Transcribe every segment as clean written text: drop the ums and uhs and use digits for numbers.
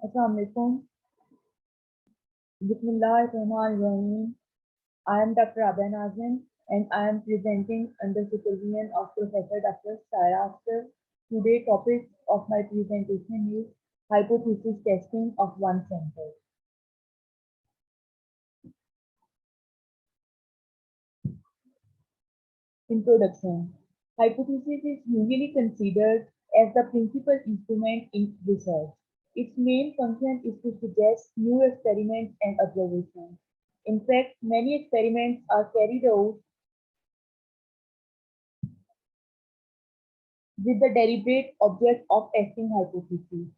Assalamu alaikum. Bismillahirrahmanirrahim. I am Dr. Abhay Nazim and I am presenting under supervision of Professor Dr. Saira Akhtar. Today's topic of my presentation is hypothesis testing of one sample. Introduction. Hypothesis is usually considered as the principal instrument in research. Its main function is to suggest new experiments and observations. In fact, many experiments are carried out with the deliberate object of testing hypotheses.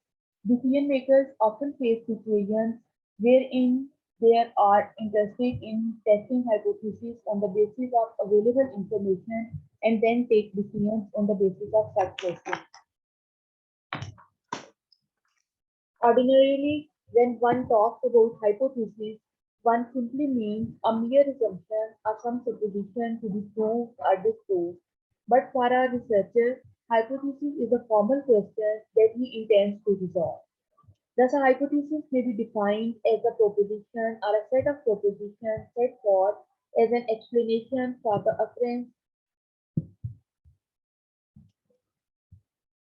Decision makers often face situations wherein they are interested in testing hypotheses on the basis of available information and then take decisions on the basis of such testing. Ordinarily, when one talks about hypotheses, one simply means a mere assumption or some supposition to be proved or disproved. But for a researcher, hypothesis is a formal question that he intends to resolve. Thus, a hypothesis may be defined as a proposition or a set of propositions set forth as an explanation for the occurrence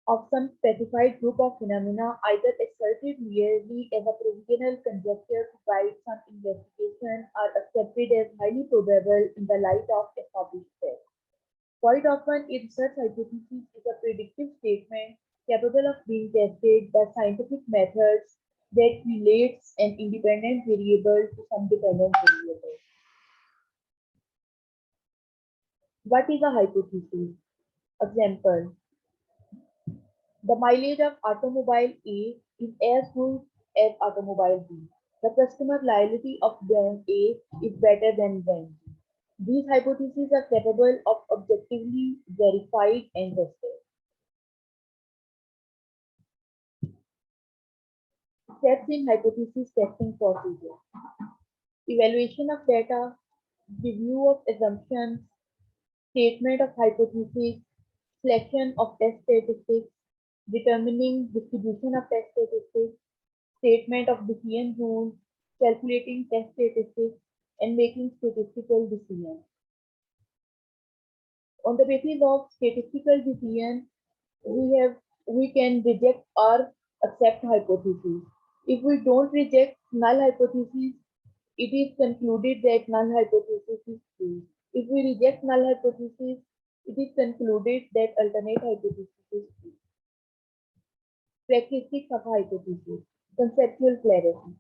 of some specified group of phenomena, either asserted merely as a provisional conjecture to guide some investigation or accepted as highly probable in the light of established facts. Quite often, a research hypothesis is a predictive statement capable of being tested by scientific methods that relates an independent variable to some dependent variable. What is a hypothesis? Example: the mileage of automobile A is as good as automobile B. The customer loyalty of brand A is better than brand B. These hypotheses are capable of objectively verified and tested. Steps in hypothesis testing procedure: evaluation of data, review of assumptions, statement of hypothesis, selection of test statistics, determining distribution of test statistics, statement of decision rules, calculating test statistics, and making statistical decisions. On the basis of statistical decision, we can reject or accept hypotheses. If we don't reject null hypothesis, it is concluded that null hypothesis is true. If we reject null hypothesis, it is concluded that alternate hypothesis is true. Characteristics of hypothesis. Conceptual clarity.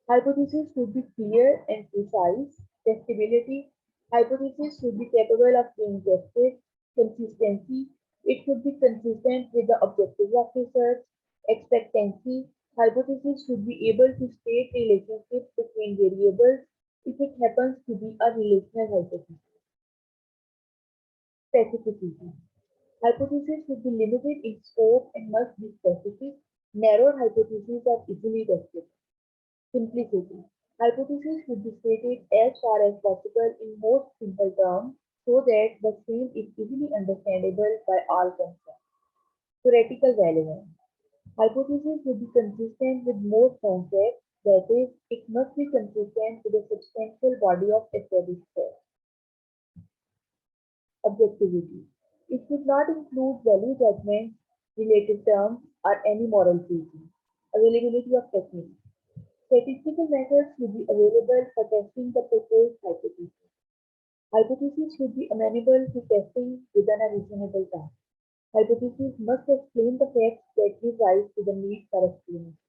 Hypothesis should be clear and precise. Testability. Hypothesis should be capable of being tested. Consistency. It should be consistent with the objectives of research. Expectancy. Hypothesis should be able to state relationships between variables if it happens to be a relational hypothesis. Specificity. Hypotheses should be limited in scope and must be specific. Narrow hypotheses are easily tested. Simplicity. Hypothesis should be stated as far as possible in most simple terms so that the same is easily understandable by all concerned. Theoretical relevance. Hypothesis should be consistent with most concepts, that is, it must be consistent with a substantial body of established facts. Objectivity. It should not include value judgments, related terms, or any moral teaching. Availability of techniques. Statistical methods should be available for testing the proposed hypothesis. Hypotheses should be amenable to testing within a reasonable time. Hypotheses must explain the facts that give rise to the need for explanation.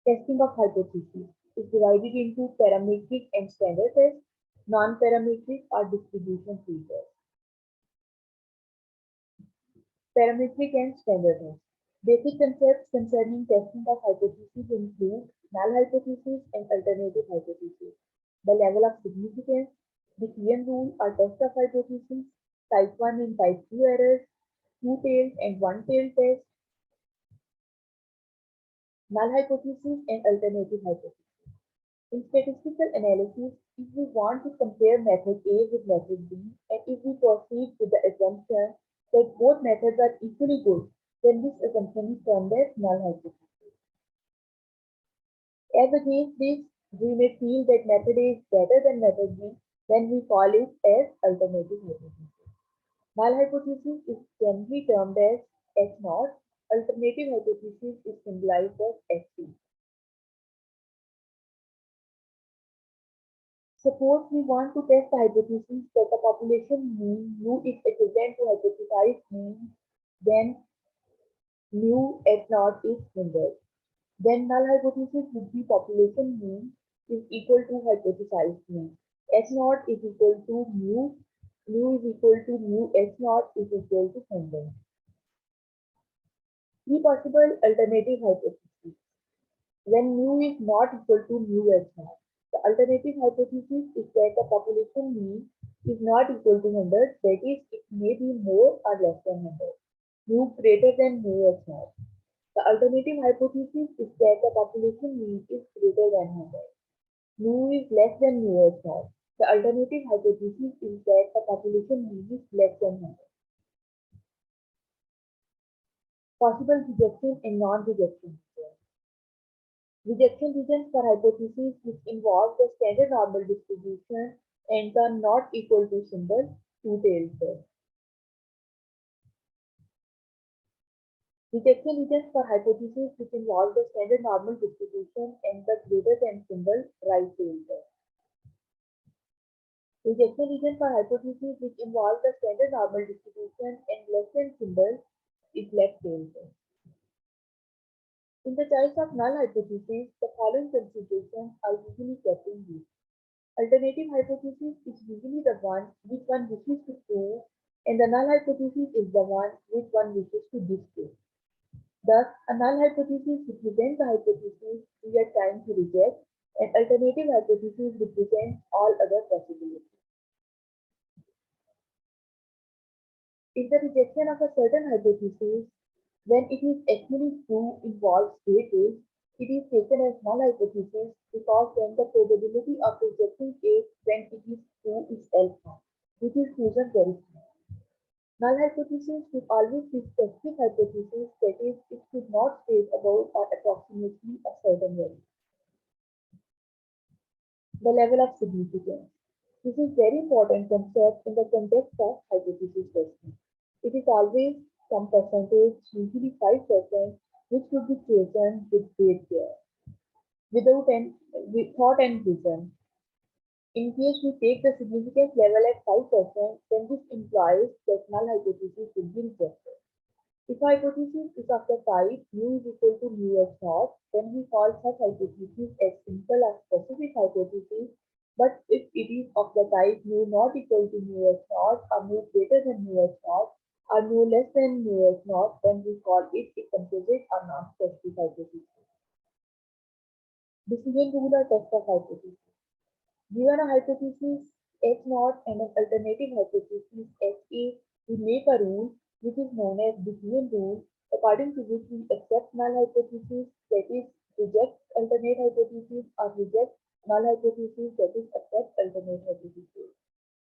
Testing of hypotheses is divided into parametric and standard tests, non-parametric or distribution features. Parametric and standard tests. Basic concepts concerning testing of hypotheses include null hypothesis and alternative hypothesis, the level of significance, decision rule or test of hypothesis, type 1 and type 2 errors, two-tailed and one-tailed test, null hypothesis and alternative hypothesis. In statistical analysis, if we want to compare method A with method B, and if we proceed with the assumption that both methods are equally good, then this assumption is termed as null hypothesis. As against this, we may feel that method A is better than method B, then we call it as alternative hypothesis. Null hypothesis is generally termed as H naught. Alternative hypothesis is symbolized as HC. Suppose we want to test the hypothesis that the population mean mu is equivalent to hypothesized mean, then mu H naught is 100. Then null hypothesis would be population mean is equal to hypothesized mean. H naught is equal to mu is equal to mu H naught is equal to 100. Three possible alternative hypotheses. When mu is not equal to mu H naught, the alternative hypothesis is that the population mean is not equal to 100, that is, it may be more or less than 100. Mu greater than mu H naught. The alternative hypothesis is that the population mean is greater than 100. Mu is less than mu H naught. The alternative hypothesis is that the population mean is less than 100. Possible rejection and non-rejection regions. Rejection regions for hypotheses which involve the standard normal distribution and the not equal to symbol two-tailed test. Rejection regions for hypotheses which involve the standard normal distribution and the greater than symbol right-tailed test. Rejection region for hypotheses which involve the standard normal distribution and less than symbol is left-tailed test. In the choice of null hypothesis, the following considerations are usually kept in view. Alternative hypothesis is usually the one which one wishes to prove, and the null hypothesis is the one which one wishes to disprove. Thus, a null hypothesis represents the hypothesis we are trying to reject, and alternative hypothesis represents all other possibilities. If the rejection of a certain hypothesis, when it is actually true, involves great risk, it is taken as null hypothesis because then the probability of rejecting it when it is true is alpha, which is chosen very small. Null hypothesis should always be specific hypothesis, that is, it should not state about or approximately a certain value. The level of significance. This is very important concept in the context of hypothesis testing. It is always some percentage, usually 5%, which should be chosen with great care, with thought and vision. In case we take the significance level at 5%, then this implies that null hypothesis will be rejected. If hypothesis is of the type mu is equal to mu H naught, then we call such hypothesis as simple or specific hypothesis. But if it is of the type mu not equal to mu H naught, or mu greater than mu H naught, or mu less than mu H naught, then we call it a composite or non-specific hypothesis. Decision rule or test of hypothesis. Given a hypothesis H naught and an alternative hypothesis HA, we make a rule which is known as decision rule, according to which we accept null hypothesis, that is, reject alternate hypothesis, or reject null hypothesis, that is, accept alternate hypothesis.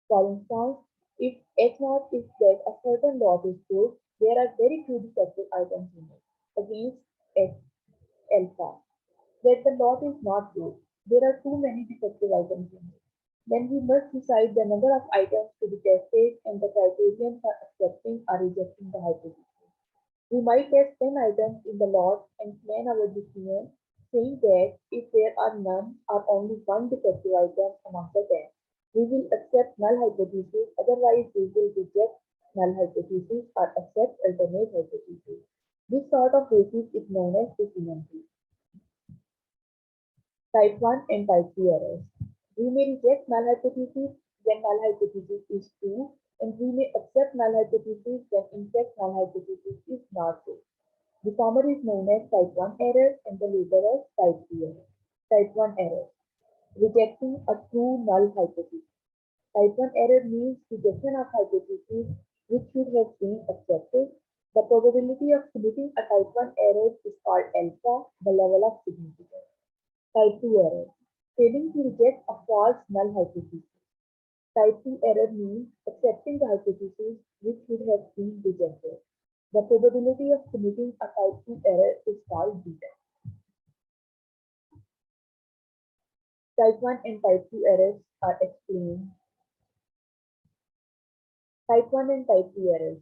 For instance, if H naught is that a certain lot is good, there are very few defective items in it, against H alpha that the lot is not good. There are too many defective items in it. Then we must decide the number of items to be tested and the criterion for accepting or rejecting the hypothesis. We might test 10 items in the lot and plan our decision, saying that if there are none or only one defective item among the 10, we will accept null hypothesis, otherwise we will reject null hypothesis or accept alternate hypothesis. This sort of basis is known as decision tree. Type 1 and type 2 errors. We may reject null hypothesis when null hypothesis is true, and we may accept null hypothesis when in fact null hypothesis is not true. The former is known as type 1 error and the latter as type 2 error. Type 1 error. Rejecting a true null hypothesis. Type 1 error means rejection of hypothesis which should have been accepted. The probability of committing a type 1 error is called alpha, the level of significance. Type 2 error. Failing to reject a false null hypothesis. Type 2 error means accepting the hypothesis which should have been rejected. The probability of committing a type 2 error is called beta. Type 1 and type 2 errors are explained. Type 1 and type 2 errors.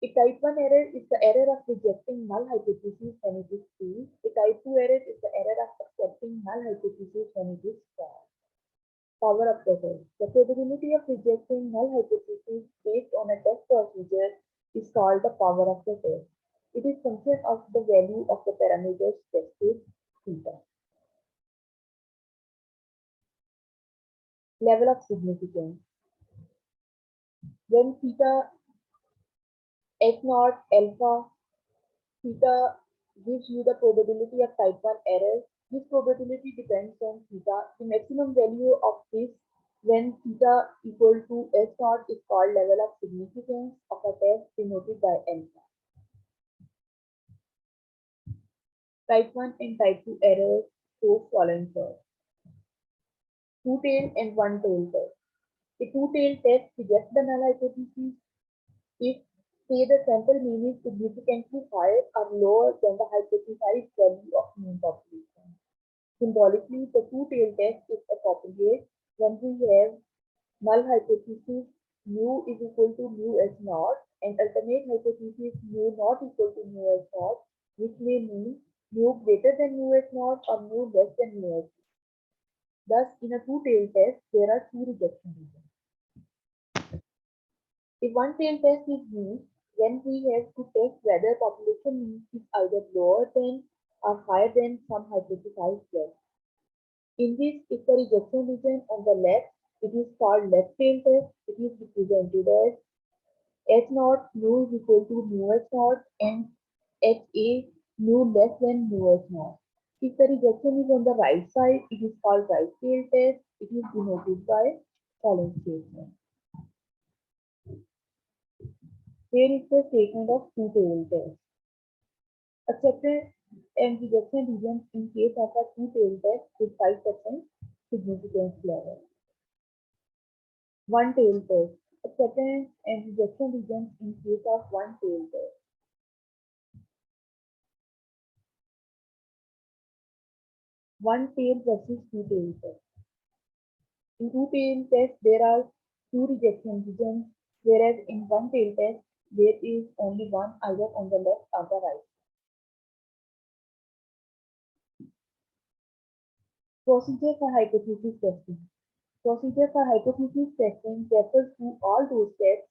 A type 1 error is the error of rejecting null hypothesis when it is true. A type 2 error is the error of accepting null hypothesis when it is false. Power of the test. The probability of rejecting null hypothesis based on a test procedure is called the power of the test. It is function of the value of the parameters tested, theta. Level of significance. When theta h naught alpha theta gives you the probability of type 1 error. This probability depends on theta. The maximum value of this when theta equal to s naught is called level of significance of a test denoted by alpha. Type 1 and type 2 errors show following first. Two-tailed and one-tailed test. A two-tailed test rejects the null hypothesis if, say, the sample mean is significantly higher or lower than the hypothesized value of mean population. Symbolically, the two-tailed test is appropriate when we have null hypothesis mu is equal to mu s naught and alternate hypothesis mu not equal to mu s naught, which may mean mu greater than mu s naught or mu less than mu s naught. Thus, in a two-tailed test, there are two rejection regions. A one-tailed test is used when we have to test whether population mean is either lower than or higher than some hypothesized value. In this, if the rejection region on the left, it is called left tail test. It is represented as h naught mu is equal to mu s naught and ha mu less than mu s naught. If the rejection is on the right side, it is called right tail test. It is denoted by following statement. Here is the statement of two-tailed test. Acceptance and rejection regions in case of a two-tailed test with 5% significance level. One-tailed test. Acceptance and rejection regions in case of one-tailed test. One-tailed versus two-tailed test. In two-tailed test, there are two rejection regions, whereas in one-tailed test, there is only one, either on the left or the right. Procedure for hypothesis testing. Procedure for hypothesis testing refers to all those steps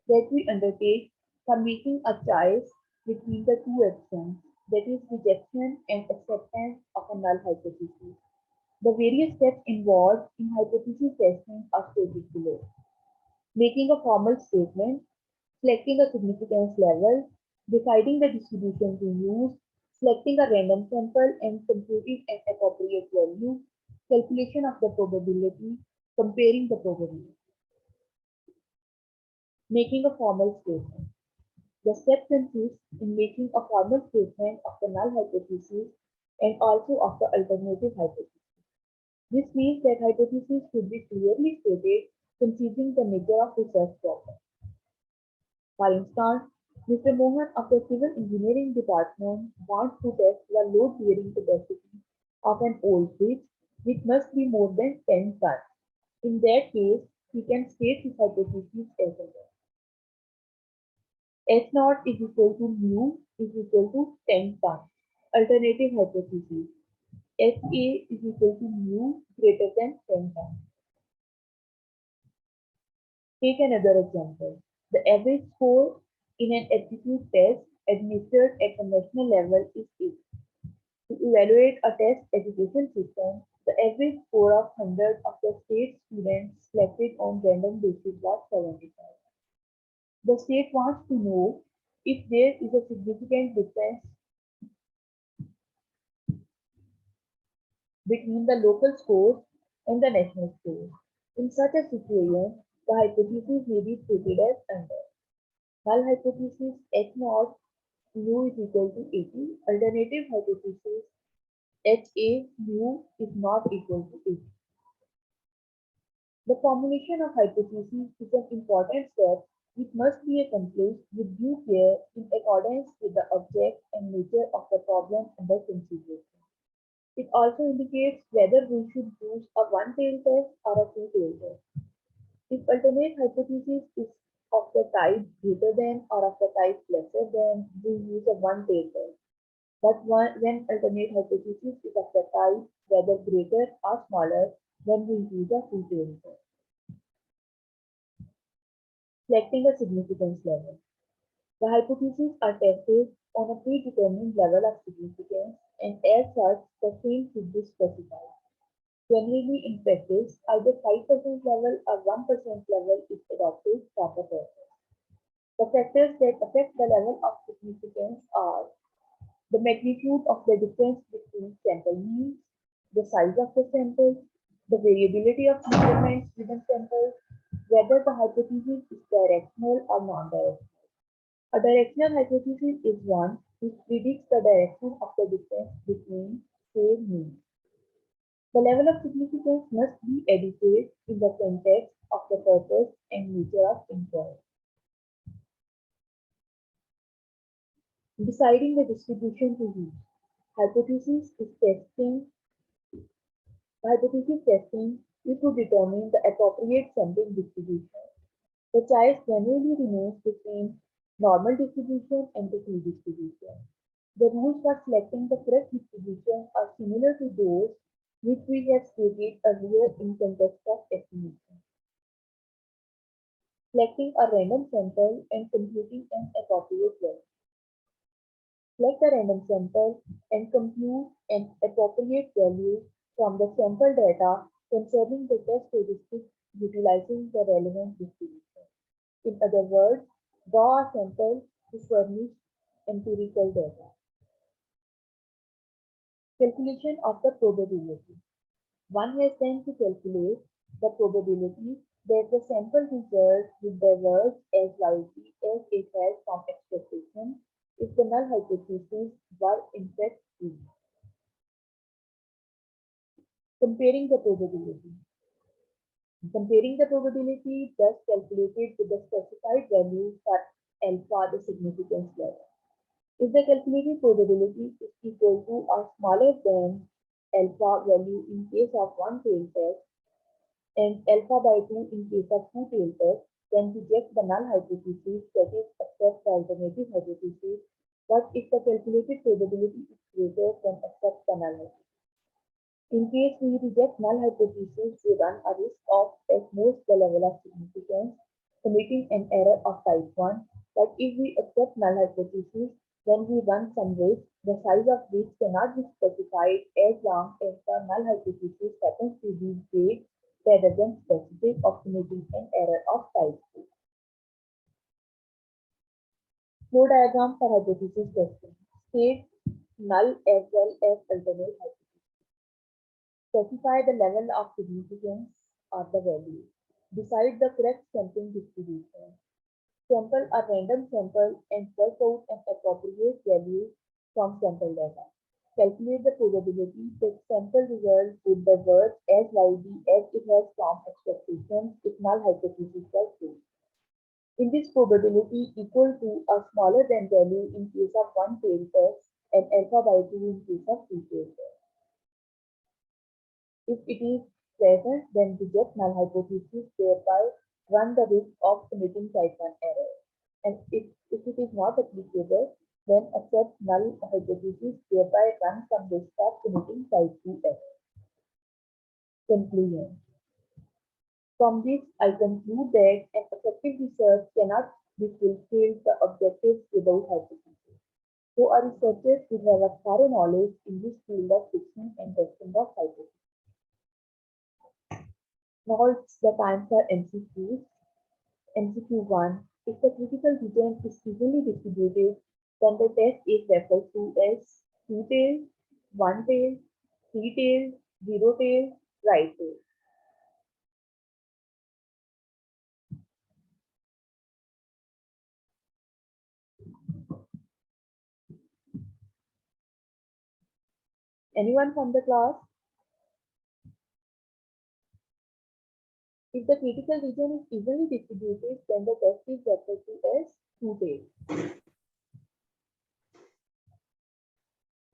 that we undertake for making a choice between the two actions, that is, rejection and acceptance of a null hypothesis. The various steps involved in hypothesis testing are stated below. Making a formal statement, selecting a significance level, deciding the distribution to use, selecting a random sample and computing an appropriate value, calculation of the probability, comparing the probability. Making a formal statement. The step consists in making a formal statement of the null hypothesis and also of the alternative hypothesis. This means that hypothesis should be clearly stated considering the nature of research problem. For instance, Mr. Mohan of the Civil Engineering Department wants to test the load-bearing capacity of an old bridge which must be more than 10 tons. In that case, he can state his hypothesis as follows. H naught is equal to mu is equal to 10 tons. Alternative hypothesis. HA is equal to mu greater than 10 tons. Take another example. The average score in an aptitude test administered at the national level is 8. To evaluate a test education system, the average score of 100 of the state students selected on random basis was 75. The state wants to know if there is a significant difference between the local scores and the national scores. In such a situation, the hypothesis may be stated as under. Null hypothesis H naught mu is equal to 80. Alternative hypothesis HA mu is not equal to 80. The formulation of hypothesis is an important step which must be accomplished with due care in accordance with the object and nature of the problem under consideration. It also indicates whether we should use a one-tailed test or a two-tailed test. If alternate hypothesis is of the type greater than or of the type lesser than, we use a one-tailed test. But when alternate hypothesis is of the type whether greater or smaller, then we use a two-tailed test. Selecting a significance level. The hypotheses are tested on a predetermined level of significance, and as such, the same should be specified. Generally, in practice, either 5% level or 1% level is adopted for the purpose. The factors that affect the level of significance are the magnitude of the difference between sample means, the size of the sample, the variability of measurements within samples, whether the hypothesis is directional or non-directional. A directional hypothesis is one which predicts the direction of the difference between say means. The level of significance must be adequate in the context of the purpose and nature of inquiry. Deciding the distribution to use. Hypothesis is testing. Hypothesis testing is to determine the appropriate sampling distribution. The choice generally remains between normal distribution and the t-distribution. The rules for selecting the correct distribution are similar to those which we have stated earlier in context of estimation. Selecting a random sample and computing an appropriate value. Select a random sample and compute an appropriate value from the sample data concerning the test heuristic utilizing the relevant distribution. In other words, draw a sample to furnish empirical data. Calculation of the probability. One has then to calculate the probability that the sample result will diverge as widely as it has from expectation if the null hypothesis were in fact true. Comparing the probability. Comparing the probability thus calculated with the specified value for alpha, the significance level. If the calculated probability is equal to or smaller than alpha value in case of one-tailed test and alpha by 2 in case of two-tailed test, then reject the null hypothesis, that is, accept the alternative hypothesis. But if the calculated probability is greater, then accept the null hypothesis. In case we reject null hypothesis, we run a risk of, at most, the level of significance, committing an error of type 1. But if we accept null hypothesis, then we run some risk, the size of which cannot be specified as long as the null hypothesis happens to be great rather than specific of committing an error of type 2. Flow diagram for hypothesis testing. State null as well as alternate hypothesis. Specify the level of significance or the value. Decide the correct sampling distribution. Sample a random sample and work out an appropriate value from sample data. Calculate the probability that sample result would diverge as widely as it has from expectations if null hypothesis was true. In this probability equal to or smaller than value in case of one-tailed test and alpha by 2 in case of two-tailed test. If it is present, then reject null hypothesis, thereby run the risk of committing type 1 error. And if it is not applicable, then accept null hypothesis, thereby run some risk of committing type 2 error. Conclusion. From this, I conclude that an effective research cannot be fulfilled the objectives without hypothesis. So a researcher should have a thorough knowledge in this field of fixing and testing of hypotheses. Now it's the time for MCQs. MCQ 1. If the critical region is evenly distributed, then the test is referred to as two-tailed, one-tailed, three-tailed, zero-tailed, right-tailed. Anyone from the class? If the critical region is evenly distributed, then the test is referred to as two-tailed.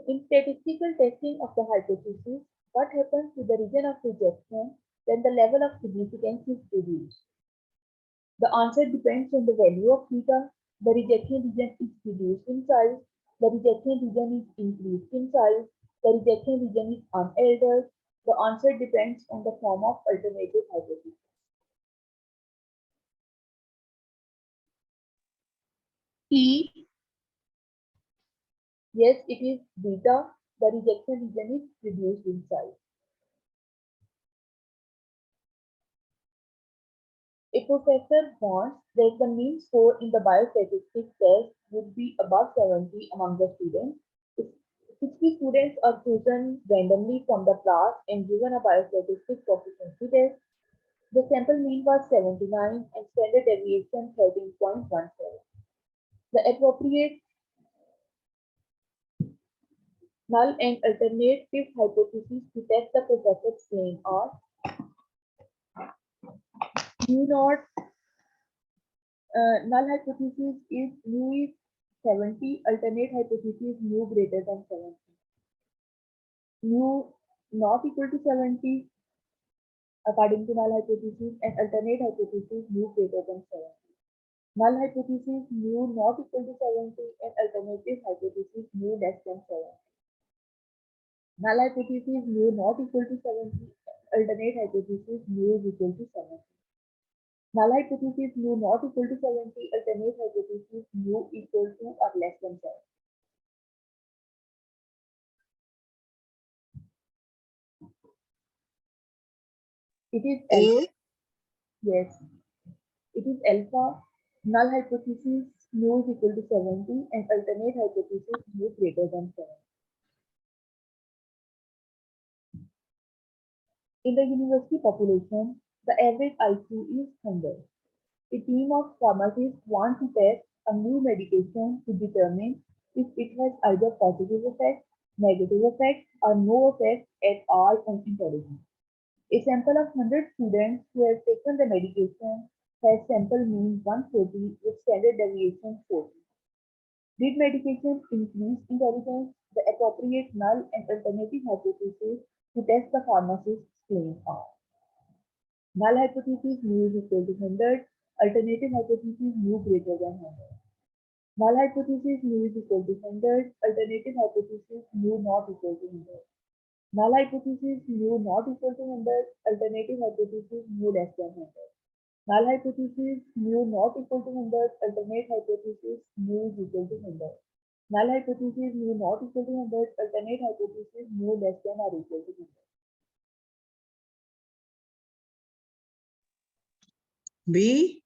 In statistical testing of the hypothesis, what happens to the region of rejection when the level of significance is reduced? The answer depends on the value of theta. The rejection region is reduced in size. The rejection region is increased in size. The rejection region is unaltered. The answer depends on the form of alternative hypothesis. E. Yes, it is beta. The rejection region is reduced in size. A professor wants that the mean score in the biostatistics test would be above 70 among the students. If 60 students are chosen randomly from the class and given a biostatistics proficiency test. The sample mean was 79 and standard deviation 13.17. The appropriate null and alternative hypotheses to test the professor's claim are mu naught. Null hypothesis is mu is 70, alternate hypothesis mu greater than 70. Mu not equal to 70 according to null hypothesis and alternate hypothesis mu greater than 70. Null hypothesis mu not equal to 70 and alternative hypothesis mu less than 70. Null hypothesis mu not equal to 70, alternate hypothesis mu is equal to 70. Null hypothesis mu not equal to 70, alternate hypothesis mu equal to or less than 70. It is alpha. Yes, it is alpha. Null hypothesis mu is equal to 70 and alternate hypothesis mu greater than 70. In the university population, the average IQ is 100. A team of pharmacists want to test a new medication to determine if it has either positive effect, negative effect, or no effect at all on intelligence. A sample of 100 students who have taken the medication has sample mean 140 with standard deviation 40. Did medication increase intelligence? The appropriate null and alternative hypothesis to test the pharmacist's claim are null hypothesis mu is equal to 100, alternative hypothesis mu greater than 100. Null hypothesis mu is equal to 100, alternative hypothesis mu not equal to 100. Null hypothesis mu not equal to 100, alternative hypothesis mu less than 100. Null hypothesis mu not equal to 100, alternate hypothesis mu is equal to 100. Null hypothesis mu not equal to 100, alternate hypothesis mu less than or equal to 100. B.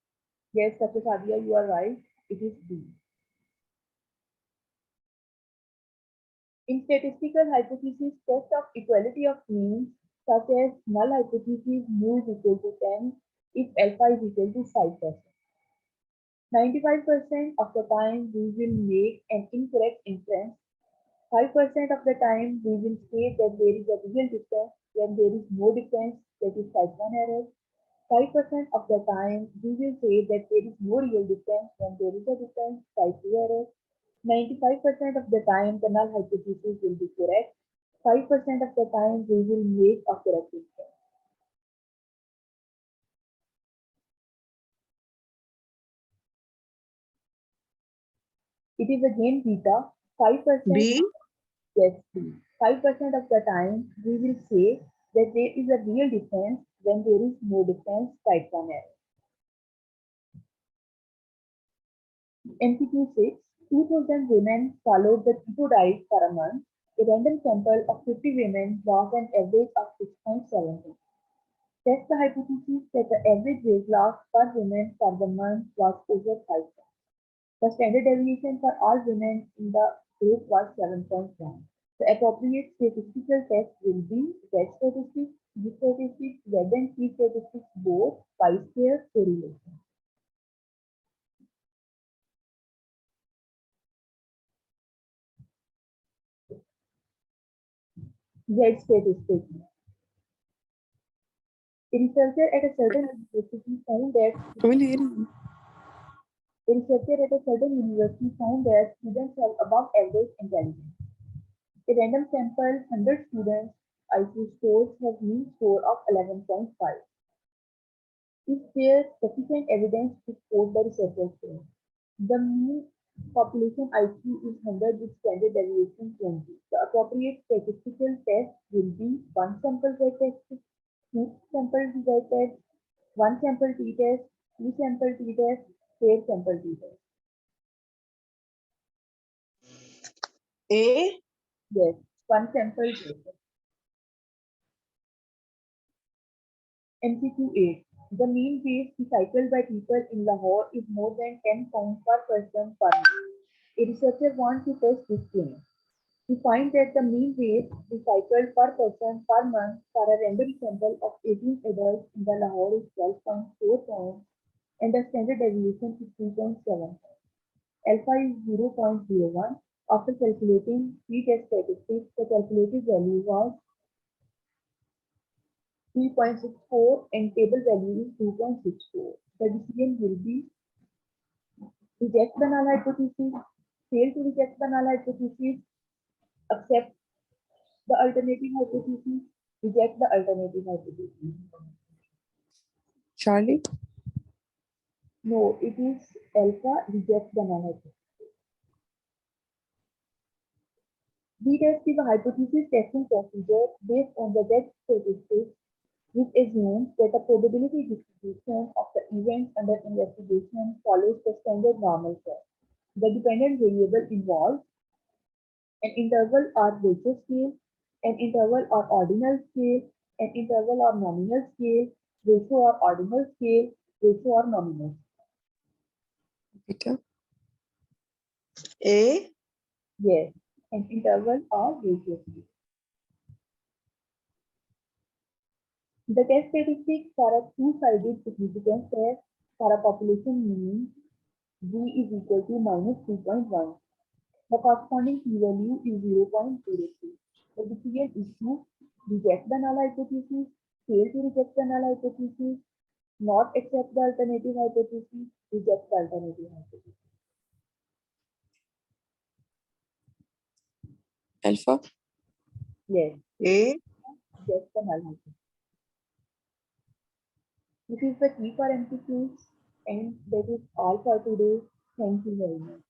Yes, Dr. Sadia, you are right. It is B. In statistical hypothesis test of equality of means, such as null hypothesis mu is equal to 10 if alpha is equal to 5%. 95% of the time we will make an incorrect inference. 5% of the time we will say that there is a real difference when there is no difference, that is type 1 error. 5% of the time we will say that there is no real difference when there is a difference, type 2 error. 95% of the time the null hypothesis will be correct. 5% of the time we will make a correct inference. It is again beta. 5%. B. Yes, 5% of the time we will say that there is a real difference when there is no difference, type 1 error. MCQ 6. 2000 women followed the keto diet for a month. A random sample of 50 women lost an average of 6.70. Test the hypothesis that the average weight loss per woman for the month was over 5 pounds. The standard deviation for all women in the group was 7.1. The appropriate statistical test will be Z statistics, T statistics, Z and T statistics both, pi-square correlation. Z statistics. A researcher at a certain university found that students have above average intelligence. A random sample, 100 students, IQ scores have mean score of 11.5. Is there sufficient evidence to support the researcher's claim? The mean population IQ is 100 with standard deviation 20. The appropriate statistical test will be one sample z-test, two sample z-test, one sample t-test, two sample t-test, pair sample t-test. A. Yes, one sample z-test. MCQ 8. The mean weight recycled by people in Lahore is more than 10 pounds per person per month. A researcher wants to test this claim. We find that the mean weight recycled per person per month for a random sample of 18 adults in the Lahore is 12.4 pounds and the standard deviation is 2.7. Alpha is 0.01. After calculating t-test statistics, the calculated value was 3.64 and table value is 2.64. The decision will be reject the null hypothesis, fail to reject the null hypothesis, accept the alternative hypothesis, reject the alternative hypothesis. Charlie. No, it is alpha, reject the null hypothesis. B-test is a hypothesis testing procedure based on the Z statistics which assumes that the probability distribution of the events under investigation follows the standard normal curve. The dependent variable involves an interval or ratio scale, an interval or ordinal scale, an interval or nominal scale, ratio or ordinal scale, ratio or nominal. Peter. A. Yes, an interval or ratio scale. The test statistics for a two-sided significance test for a population mean V is equal to minus 2.1. The corresponding p-value is 0.03. The decision is to reject the null hypothesis, fail to reject the null hypothesis, not accept the alternative hypothesis, reject the alternative hypothesis. Alpha. Yes, A. reject the null hypothesis. This is the key for MCQs, and that is all for today. Thank you very much.